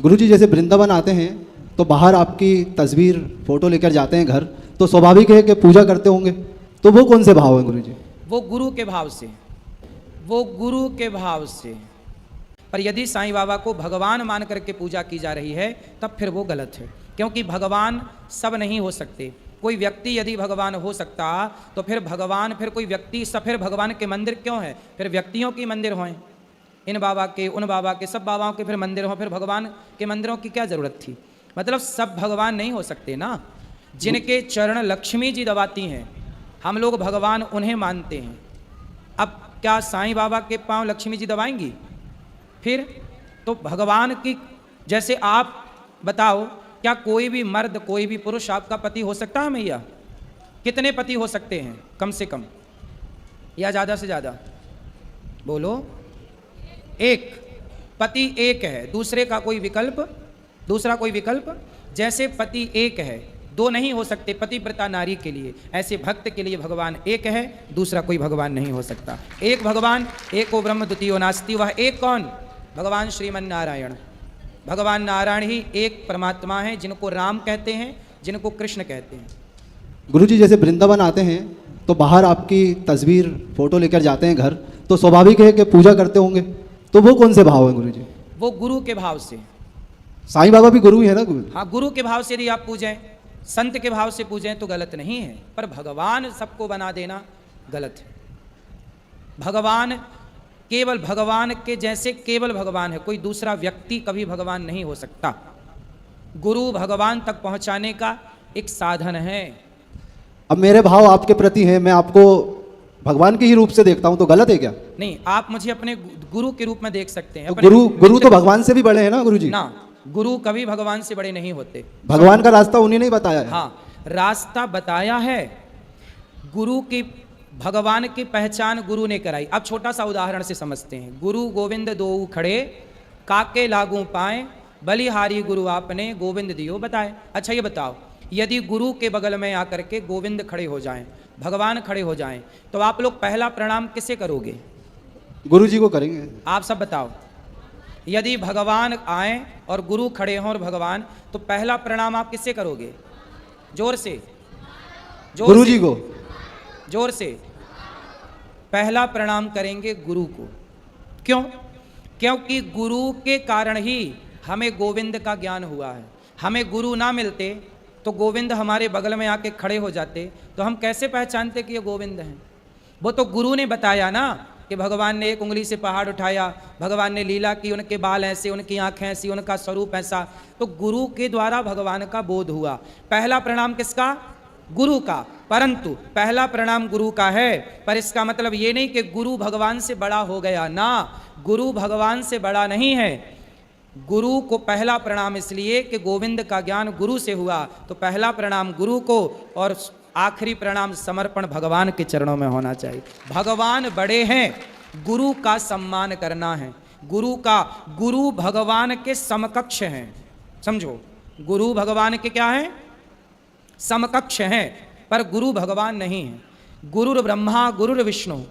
गुरुजी जैसे वृंदावन आते हैं तो बाहर आपकी तस्वीर फोटो लेकर जाते हैं घर, तो स्वाभाविक है कि पूजा करते होंगे, तो वो कौन से भाव हैं गुरुजी? वो गुरु के भाव से, वो गुरु के भाव से। पर यदि साईं बाबा को भगवान मान करके पूजा की जा रही है तब फिर वो गलत है, क्योंकि भगवान सब नहीं हो सकते। कोई व्यक्ति यदि भगवान हो सकता तो फिर भगवान, फिर कोई व्यक्ति सब, फिर भगवान के मंदिर क्यों है? फिर व्यक्तियों के मंदिर हों, इन बाबा के, उन बाबा के, सब बाबाओं के फिर मंदिर हों, फिर भगवान के मंदिरों की क्या ज़रूरत थी? मतलब सब भगवान नहीं हो सकते ना। जिनके चरण लक्ष्मी जी दबाती हैं, हम लोग भगवान उन्हें मानते हैं। अब क्या साईं बाबा के पांव लक्ष्मी जी दबाएंगी? फिर तो भगवान की, जैसे आप बताओ, क्या कोई भी मर्द, कोई भी पुरुष आपका पति हो सकता है मैया? कितने पति हो सकते हैं कम से कम, या ज़्यादा से ज़्यादा? बोलो। एक पति एक है, दूसरे का कोई विकल्प, दूसरा कोई विकल्प? जैसे पति एक है, दो नहीं हो सकते पतिव्रता नारी के लिए, ऐसे भक्त के लिए भगवान एक है, दूसरा कोई भगवान नहीं हो सकता। एक भगवान, एको ब्रह्म द्वितीयो नास्ति। वह एक कौन? भगवान श्रीमन नारायण। भगवान नारायण ही एक परमात्मा है, जिनको राम कहते हैं, जिनको कृष्ण कहते हैं। गुरुजी जैसे वृंदावन आते हैं तो बाहर आपकी तस्वीर फोटो लेकर जाते हैं घर, तो स्वाभाविक है कि पूजा करते होंगे, तो वो कौन से भाव हैं गुरुजी? वो गुरु के भाव से। साईं बाबा भी गुरु ही है ना गुरु? हाँ, गुरु के भाव से यदि आप पूजें, संत के भाव से पूजें तो गलत नहीं है, पर भगवान सबको बना देना गलत है। भगवान केवल भगवान के जैसे केवल भगवान है, कोई दूसरा व्यक्ति कभी भगवान नहीं हो सकता। गुरु भगवान तक पहुंचाने का एक साधन है। अब मेरे भाव आपके प्रति हैं, मैं आपको भगवान के ही रूप से देखता हूं, तो गलत है क्या? नहीं, आप मुझे अपने गुरु के रूप में देख सकते हैं। तो गुरु तो भगवान से भी बड़े हैं ना गुरुजी? ना, गुरु कभी भगवान से बड़े नहीं होते। भगवान का रास्ता उन्हीं ने बताया है। हाँ, रास्ता बताया है। गुरु की, भगवान की पहचान गुरु ने कराई। अब छोटा सा उदाहरण से समझते हैं। गुरु गोविंद दो खड़े, काके लागू पाए, बलिहारी गुरु आपने गोविंद दियो बताए। अच्छा ये बताओ, यदि गुरु के बगल में आकर के गोविंद खड़े हो जाएं, भगवान खड़े हो जाएं, तो आप लोग पहला प्रणाम किसे करोगे? गुरुजी को करेंगे। आप सब बताओ, यदि भगवान आए और गुरु खड़े हों और भगवान, तो पहला प्रणाम आप किससे करोगे? जोर से, गुरुजी को। जोर से। पहला प्रणाम करेंगे गुरु को। क्यों? क्योंकि गुरु के कारण ही हमें गोविंद का ज्ञान हुआ है। हमें गुरु ना मिलते तो गोविंद हमारे बगल में आके खड़े हो जाते, तो हम कैसे पहचानते कि ये गोविंद हैं? वो तो गुरु ने बताया ना कि भगवान ने एक उंगली से पहाड़ उठाया, भगवान ने लीला की, उनके बाल ऐसे, उनकी आंखें ऐसी, उनका स्वरूप ऐसा। तो गुरु के द्वारा भगवान का बोध हुआ। पहला प्रणाम किसका? गुरु का। परंतु पहला प्रणाम गुरु का है, पर इसका मतलब ये नहीं कि गुरु भगवान से बड़ा हो गया ना। गुरु भगवान से बड़ा नहीं है। गुरु को पहला प्रणाम इसलिए कि गोविंद का ज्ञान गुरु से हुआ, तो पहला प्रणाम गुरु को और आखिरी प्रणाम समर्पण भगवान के चरणों में होना चाहिए। भगवान बड़े हैं, गुरु का सम्मान करना है। गुरु भगवान के समकक्ष हैं। समझो, गुरु भगवान के क्या हैं? समकक्ष हैं, पर गुरु भगवान नहीं है। गुरुर ब्रह्मा गुरुर विष्णु।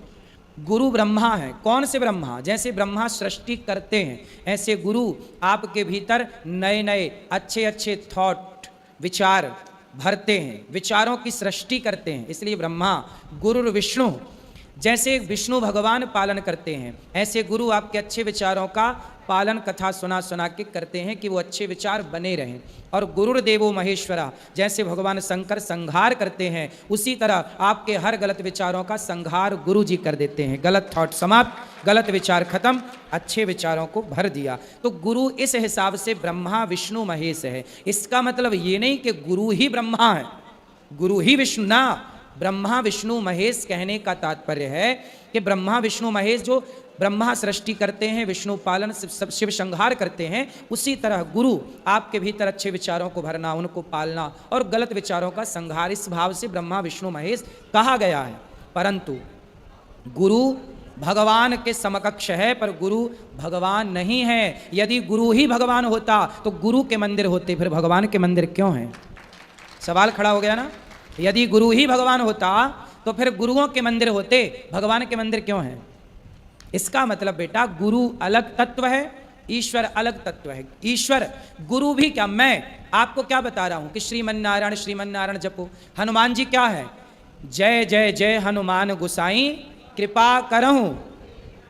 गुरु ब्रह्मा है। कौन से ब्रह्मा? जैसे ब्रह्मा सृष्टि करते हैं, ऐसे गुरु आपके भीतर नए नए अच्छे अच्छे थॉट, विचार भरते हैं, विचारों की सृष्टि करते हैं, इसलिए ब्रह्मा। गुरुर विष्णु, जैसे विष्णु भगवान पालन करते हैं, ऐसे गुरु आपके अच्छे विचारों का पालन कथा सुना सुना के करते हैं कि वो अच्छे विचार बने रहें। और गुरुर्देवो महेश्वरा, जैसे भगवान शंकर संहार करते हैं, उसी तरह आपके हर गलत विचारों का संहार गुरु जी कर देते हैं। गलत थॉट समाप्त, गलत विचार खत्म, अच्छे विचारों को भर दिया। तो गुरु इस हिसाब से ब्रह्मा विष्णु महेश है। इसका मतलब ये नहीं कि गुरु ही ब्रह्मा है, गुरु ही विष्णु ना। ब्रह्मा विष्णु महेश कहने का तात्पर्य है कि ब्रह्मा विष्णु महेश, जो ब्रह्मा सृष्टि करते हैं, विष्णु पालन, शिव संहार करते हैं, उसी तरह गुरु आपके भीतर अच्छे विचारों को भरना, उनको पालना और गलत विचारों का संहार, इस भाव से ब्रह्मा विष्णु महेश कहा गया है। परंतु गुरु भगवान के समकक्ष है, पर गुरु भगवान नहीं है। यदि गुरु ही भगवान होता तो गुरु के मंदिर होते, फिर भगवान के मंदिर क्यों हैं? सवाल खड़ा हो गया ना। यदि गुरु ही भगवान होता तो फिर गुरुओं के मंदिर होते, भगवान के मंदिर क्यों हैं? इसका मतलब बेटा, गुरु अलग तत्व है, ईश्वर अलग तत्व है। ईश्वर गुरु भी क्या, मैं आपको क्या बता रहा हूं कि श्रीमन्नारायण जपो। हनुमान जी क्या है, जय जय जय हनुमान गोसाई कृपा करहूं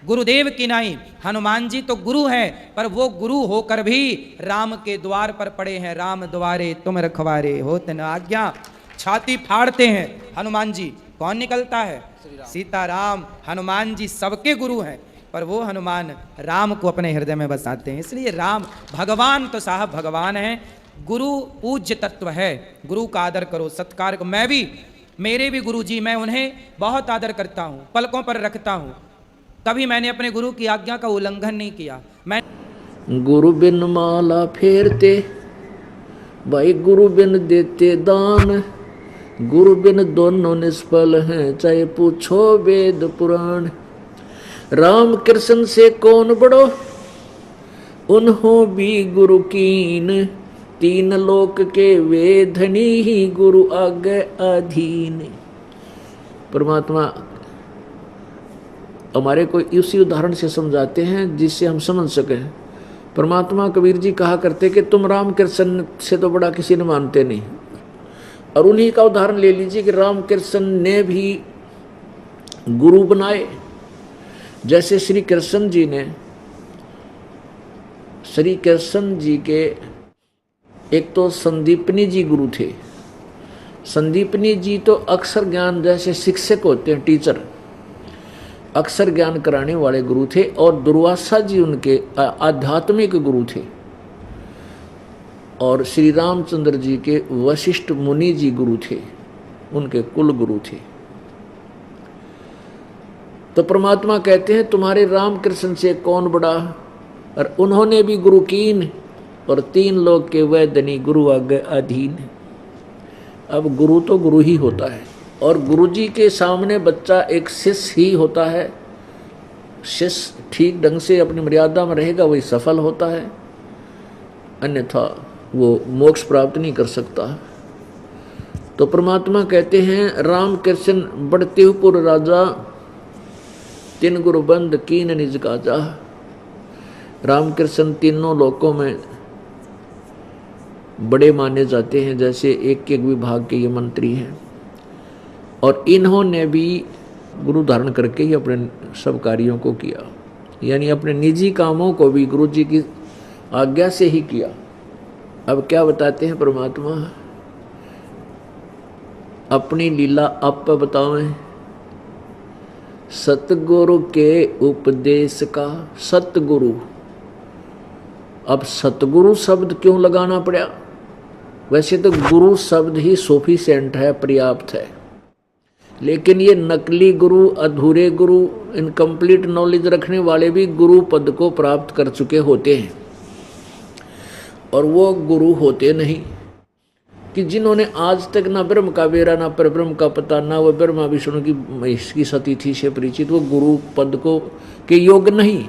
गुरुदेव की नाई। हनुमान जी तो गुरु हैं, पर वो गुरु होकर भी राम के द्वार पर पड़े हैं। राम द्वारे तुम रखवारे होत न आज्ञा, छाती फाड़ते हैं हनुमान जी। कौन निकलता है, सीताराम। हनुमान जी सबके गुरु हैं, पर वो हनुमान राम को अपने हृदय में बसाते हैं। इसलिए राम भगवान तो साहब भगवान हैं। गुरु पूज्य तत्व है, गुरु का आदर करो, सत्कार को। मैं भी, मेरे भी गुरु जी, मैं उन्हें बहुत आदर करता हूँ, पलकों पर रखता हूँ। कभी मैंने अपने गुरु की आज्ञा का उल्लंघन नहीं किया। मैं गुरु बिन माला फेरते भाई, गुरु बिन देते दान, गुरु बिन दोनों निष्फल हैं, चाहे पूछो वेद पुराण। राम कृष्ण से कौन बड़ो, उन्हों भी गुरु कीन, तीन लोक के वे धनी ही गुरु आगे अधीन। परमात्मा हमारे को इसी उदाहरण से समझाते हैं जिससे हम समझ सकें। परमात्मा कबीर जी कहा करते कि तुम राम कृष्ण से तो बड़ा किसी ने मानते नहीं। और उन्हीं का उदाहरण ले लीजिए कि राम कृष्ण ने भी गुरु बनाए। जैसे श्री कृष्ण जी के एक तो संदीपनी जी गुरु थे। संदीपनी जी तो अक्षर ज्ञान, जैसे शिक्षक होते हैं टीचर, अक्षर ज्ञान कराने वाले गुरु थे। और दुर्वासा जी उनके आध्यात्मिक गुरु थे। और श्री रामचंद्र जी के वशिष्ठ मुनि जी गुरु थे, उनके कुल गुरु थे। तो परमात्मा कहते हैं तुम्हारे राम कृष्ण से कौन बड़ा, और उन्होंने भी गुरु कीन, और तीन लोग के वह धनी गुरु आगे अधीन। अब गुरु तो गुरु ही होता है, और गुरु जी के सामने बच्चा एक शिष्य ही होता है। शिष्य ठीक ढंग से अपनी मर्यादा में रहेगा वही सफल होता है, अन्यथा वो मोक्ष प्राप्त नहीं कर सकता। तो परमात्मा कहते हैं राम कृष्ण बढ़ते पुर राजा, तीन गुरु बंद कीन निज काजा। राम कृष्ण तीनों लोकों में बड़े माने जाते हैं, जैसे एक एक विभाग के ये मंत्री हैं। और इन्होंने भी गुरु धारण करके ही अपने सब कार्यों को किया, यानी अपने निजी कामों को भी गुरु जी की आज्ञा से ही किया। अब क्या बताते हैं परमात्मा, अपनी लीला आप बतावें। सतगुरु के उपदेश का, सतगुरु, अब सतगुरु शब्द क्यों लगाना पड़ा? वैसे तो गुरु शब्द ही सफिशिएंट है, पर्याप्त है। लेकिन ये नकली गुरु, अधूरे गुरु, इनकम्प्लीट नॉलेज रखने वाले भी गुरु पद को प्राप्त कर चुके होते हैं। और वो गुरु होते नहीं कि जिन्होंने आज तक ना ब्रह्म का बेरा, ना परब्रह्म का पता, ना वह ब्रह्मा विष्णु की महेश की सतीथि से परिचित, वो गुरु पद को के योग नहीं।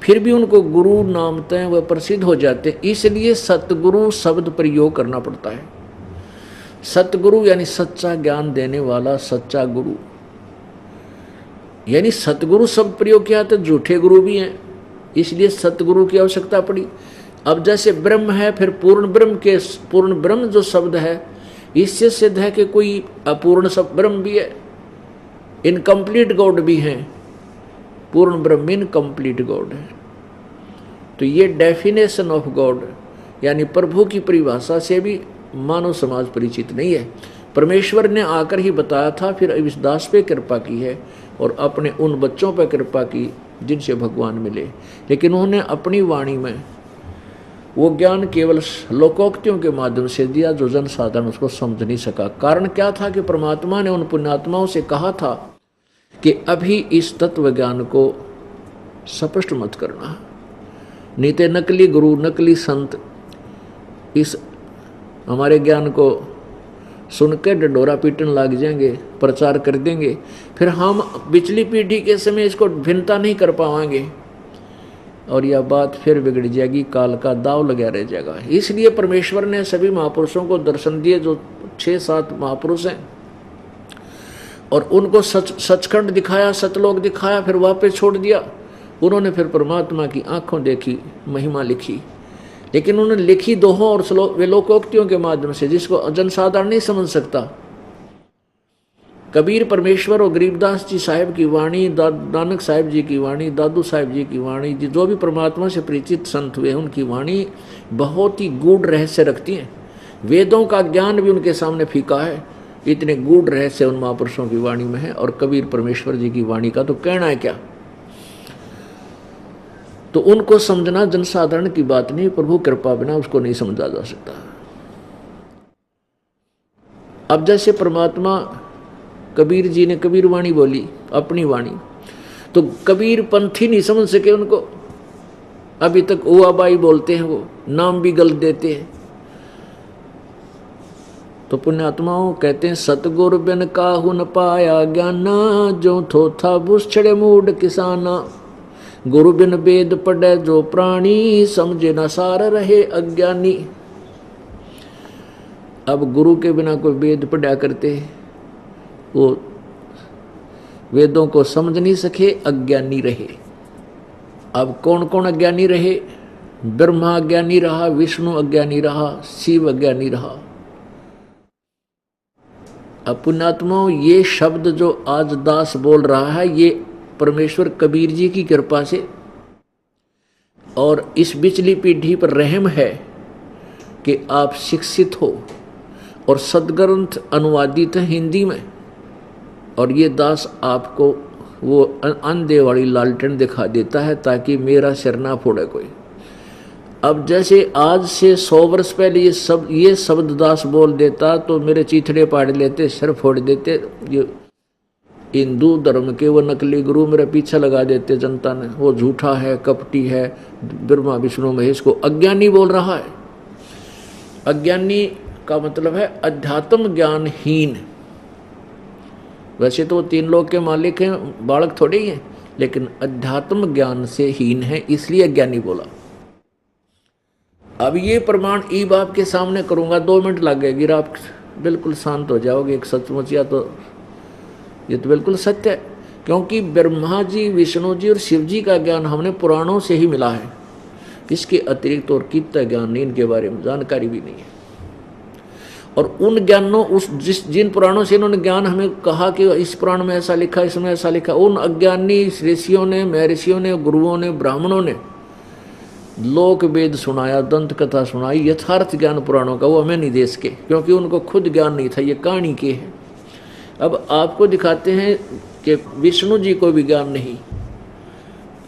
फिर भी उनको गुरु नामते हैं, वह प्रसिद्ध हो जाते। इसलिए सतगुरु शब्द प्रयोग करना पड़ता है। सतगुरु यानी सच्चा ज्ञान देने वाला सच्चा गुरु। यानी सतगुरु शब्द प्रयोग किया तो झूठे गुरु भी हैं, इसलिए सतगुरु की आवश्यकता पड़ी। अब जैसे ब्रह्म है, फिर पूर्ण ब्रह्म जो शब्द है, इससे सिद्ध है कि कोई अपूर्ण सब ब्रह्म भी है, इनकम्प्लीट गॉड भी है। पूर्ण ब्रह्म इनकम्प्लीट गॉड है। तो ये डेफिनेशन ऑफ गॉड यानी प्रभु की परिभाषा से भी मानव समाज परिचित नहीं है। परमेश्वर ने आकर ही बताया था, फिर इस दास पे कृपा की है और अपने उन बच्चों पर कृपा की जिनसे भगवान मिले। लेकिन उन्होंने अपनी वाणी में वो ज्ञान केवल लोकोक्तियों के माध्यम से दिया जो जन साधारण उसको समझ नहीं सका। कारण क्या था कि परमात्मा ने उन पुण्यात्माओं से कहा था कि अभी इस तत्व ज्ञान को स्पष्ट मत करना, नहीं तो नकली गुरु, नकली संत इस हमारे ज्ञान को सुन के डंडोरा पीटन लग जाएंगे, प्रचार कर देंगे, फिर हम पिछली पीढ़ी के समय इसको भिन्नता नहीं कर पाएंगे और यह बात फिर बिगड़ जाएगी, काल का दाव लगा रह जाएगा। इसलिए परमेश्वर ने सभी महापुरुषों को दर्शन दिए, जो 6-7 महापुरुष हैं, और उनको सचखंड दिखाया, सतलोक दिखाया, फिर वापस छोड़ दिया। उन्होंने फिर परमात्मा की आंखों देखी, महिमा लिखी, लेकिन उन्होंने लिखी दोहों और श्लोक वे लोकोक्तियों के माध्यम से, जिसको जनसाधारण नहीं समझ सकता। कबीर परमेश्वर और गरीबदास जी साहिब की वाणी, नानक साहिब जी की वाणी, दादू साहिब जी की वाणी, जो भी परमात्मा से परिचित संत हुए उनकी वाणी बहुत ही गूढ़ रहस्य रखती हैं। वेदों का ज्ञान भी उनके सामने फीका है, इतने गूढ़ रहस्य उन महापुरुषों की वाणी में है। और कबीर परमेश्वर जी की वाणी का तो कहना है क्या। तो उनको समझना जनसाधारण की बात नहीं, प्रभु कृपा बिना उसको नहीं समझा जा सकता। अब जैसे परमात्मा कबीर जी ने कबीर वाणी बोली, अपनी वाणी, तो कबीर पंथी नहीं समझ सके उनको, अभी तक ओआबाई बोलते हैं, वो नाम भी गलत देते हैं। तो पुण्यात्माओं कहते हैं सतगुर बिन काहू न पाया ज्ञाना, जो थो था बुस छड़े मूड किसाना। गुरु बिन वेद पढ़े जो प्राणी, समझे न सार रहे अज्ञानी। अब गुरु के बिना कोई वेद पढ़ा करते, वो वेदों को समझ नहीं सके, अज्ञानी रहे। अब कौन कौन अज्ञानी रहे? ब्रह्मा अज्ञानी रहा, विष्णु अज्ञानी रहा, शिव अज्ञानी रहा। अब पुण्यात्माओं, ये शब्द जो आज दास बोल रहा है, ये परमेश्वर कबीर जी की कृपा से और इस बिचली पीढ़ी पर रहम है कि आप शिक्षित हो और सदग्रंथ अनुवादित है हिंदी में, और ये दास आपको वो अंधे वाली लालटेन दिखा देता है ताकि मेरा सिर ना फोड़े कोई। अब जैसे आज से 100 वर्ष पहले ये शब्द दास बोल देता तो मेरे चीथड़े पाड़ लेते, सिर फोड़ देते। ये हिंदू धर्म के वो नकली गुरु मेरे पीछे लगा देते जनता ने, वो झूठा है, कपटी है, ब्रह्मा विष्णु महेश को अज्ञानी बोल रहा है। अज्ञानी का मतलब है अध्यात्म ज्ञानहीन। वैसे तो वो 3 लोक के मालिक हैं, बालक थोड़े ही हैं, लेकिन अध्यात्म ज्ञान से हीन है, इसलिए अज्ञानी बोला। अब ये प्रमाण ई बाप के सामने करूंगा, 2 मिनट लगेगी, आप बिल्कुल शांत हो जाओगे। एक सचमुच या तो ये तो बिल्कुल सत्य है, क्योंकि ब्रह्मा जी, विष्णु जी और शिव जी का ज्ञान हमने पुराणों से ही मिला है। इसके अतिरिक्त और कितना ज्ञान नहीं, इनके बारे में जानकारी भी नहीं है। और उन ज्ञानों जिन पुराणों से इन्होंने ज्ञान हमें कहा कि इस पुराण में ऐसा लिखा, इसमें ऐसा लिखा, उन अज्ञानी ऋषियों ने, महर्षियों ने, गुरुओं ने, ब्राह्मणों ने लोक वेद सुनाया, दंत कथा सुनाई, यथार्थ ज्ञान पुराणों का वो हमें नहीं दे सके, क्योंकि उनको खुद ज्ञान नहीं था, ये कहानी के है। अब आपको दिखाते हैं कि विष्णु जी को भी ज्ञान नहीं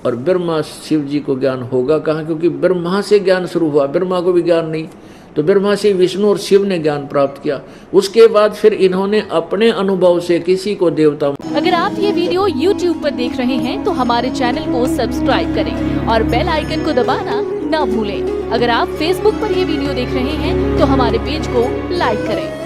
और ब्रह्मा शिव जी को ज्ञान होगा कहाँ, क्योंकि ब्रह्मा से ज्ञान शुरू हुआ, ब्रह्मा को भी ज्ञान नहीं, तो ब्रह्मा से विष्णु और शिव ने ज्ञान प्राप्त किया। उसके बाद फिर इन्होंने अपने अनुभव से किसी को देवता। अगर आप ये वीडियो YouTube पर देख रहे हैं तो हमारे चैनल को सब्सक्राइब करें और बेल आइकन को दबाना ना भूलें। अगर आप Facebook पर ये वीडियो देख रहे हैं तो हमारे पेज को लाइक करें।